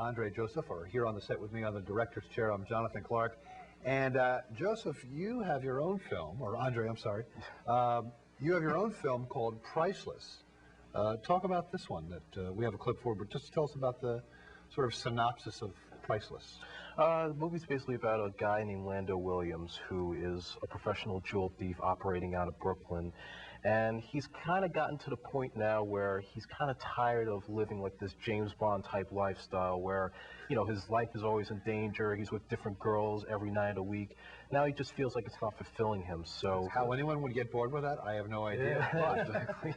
Andre Joseph are here on the set with me on the director's chair. I'm Jonathan Clark. And Joseph, you have your own film, or Andre, I'm sorry. You have your own film called Priceless. Talk about this one that we have a clip for, but just tell us about the sort of synopsis of Priceless. The movie's basically about a guy named Lando Williams who is a professional jewel thief operating out of Brooklyn. And he's kind of gotten to the point now where he's kind of tired of living like this James Bond type lifestyle where, you know, his life is always in danger. He's with different girls every night a week. Now he just feels like it's not fulfilling him. So how anyone would get bored with that, I have no idea. Yeah, exactly.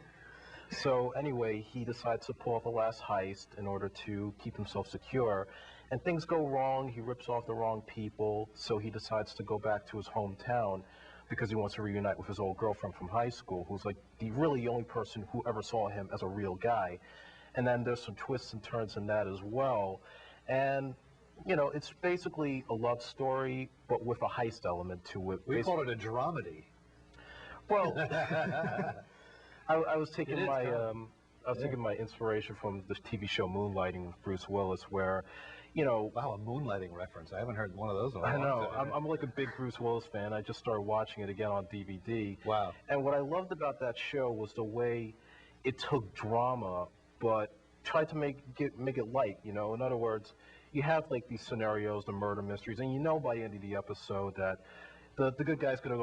So anyway, he decides to pull off a last heist in order to keep himself secure. And things go wrong. He rips off the wrong people. So he decides to go back to his hometown because he wants to reunite with his old girlfriend from high school, who's like the only person who ever saw him as a real guy. And then there's some twists and turns in that as well. And, you know, it's basically a love story, but with a heist element to it. We call it a dramedy. Well, I was taking my inspiration from the TV show Moonlighting with Bruce Willis, where, you know, wow, a moonlighting reference. I haven't heard one of those in a I know. long time. I'm like a big Bruce Willis fan. I just started watching it again on DVD. Wow. And what I loved about that show was the way it took drama, but tried to make it light. You know, in other words, you have like these scenarios, the murder mysteries, and you know by the end of the episode that the good guy's going to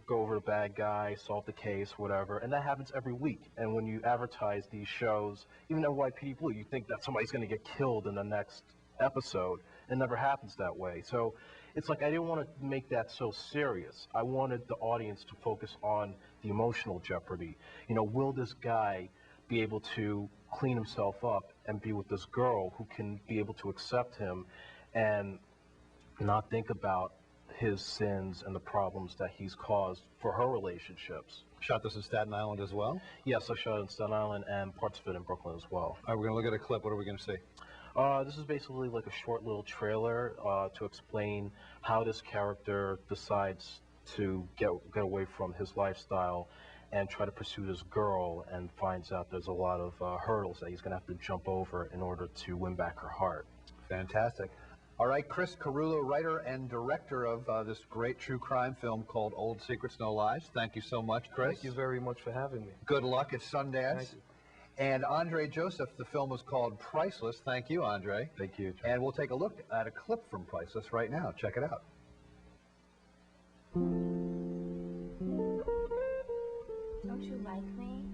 go over the bad guy, solve the case, whatever, and that happens every week. And when you advertise these shows, even NYPD Blue, you think that somebody's going to get killed in the next episode. It never happens that way. So it's like I didn't want to make that so serious. I wanted the audience to focus on the emotional jeopardy. You know, will this guy be able to clean himself up and be with this girl who can be able to accept him and not think about his sins and the problems that he's caused for her relationships. Shot this in Staten Island as well? Yes, I shot it in Staten Island and parts of it in Brooklyn as well. All right, we're going to look at a clip. What are we going to see? This is basically like a short little trailer to explain how this character decides to get away from his lifestyle and try to pursue this girl, and finds out there's a lot of hurdles that he's going to have to jump over in order to win back her heart. Fantastic. All right, Chris Carullo, writer and director of this great true crime film called Old Secrets, No Lies. Thank you so much, Chris. Thank you very much for having me. Good luck at Sundance. Thank you. And Andre Joseph, the film was called Priceless. Thank you, Andre. Thank you. And we'll take a look at a clip from Priceless right now. Check it out. Don't you like me?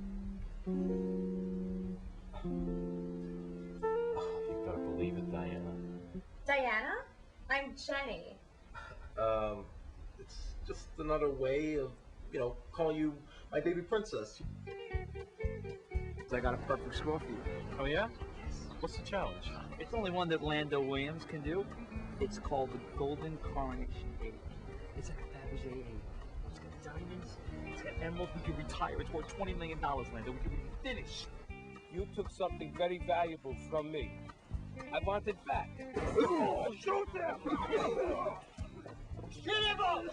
Oh, you better believe it, Diana. Diana? I'm Jenny. It's just another way of, you know, calling you my baby princess. I got a perfect score for you. Oh, yeah? What's the challenge? It's only one that Lando Williams can do. It's called the Golden Coronation Age. It's like a Fabergé age. It's got diamonds, it's got emeralds. We could retire. It's worth $20 million, Lando. We could be finished. You took something very valuable from me. I want it back. Shoot them! Shoot him up!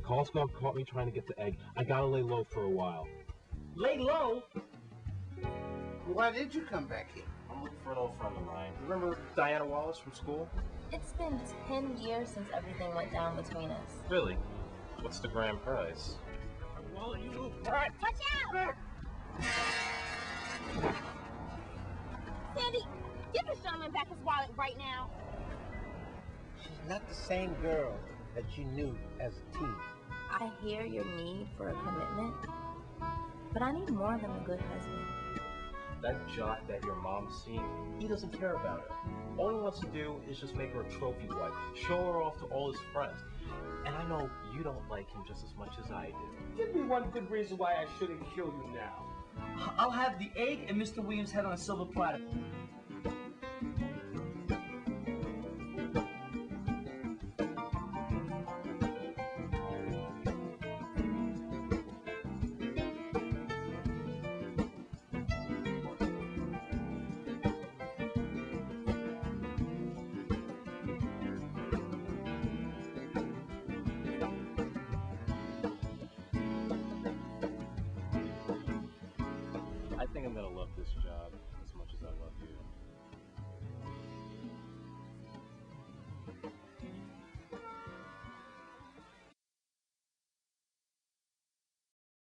Callscope caught me trying to get the egg. I gotta lay low for a while. Lay low. Why did you come back here? I'm looking for an old friend of mine. Remember Diana Wallace from school? It's been 10 years since everything went down between us. Really? What's the grand prize? Well, you. All right, watch out! Sandy, give this gentleman back his wallet right now. She's not the same girl that you knew as a teen. I hear your need for a commitment, but I need more than a good husband. That jock that your mom's seen, he doesn't care about her. All he wants to do is just make her a trophy wife, show her off to all his friends. And I know you don't like him just as much as I do. Give me one good reason why I shouldn't kill you now. I'll have the egg and Mr. Williams' head on a silver platter. I think I'm gonna love this job as much as I love you.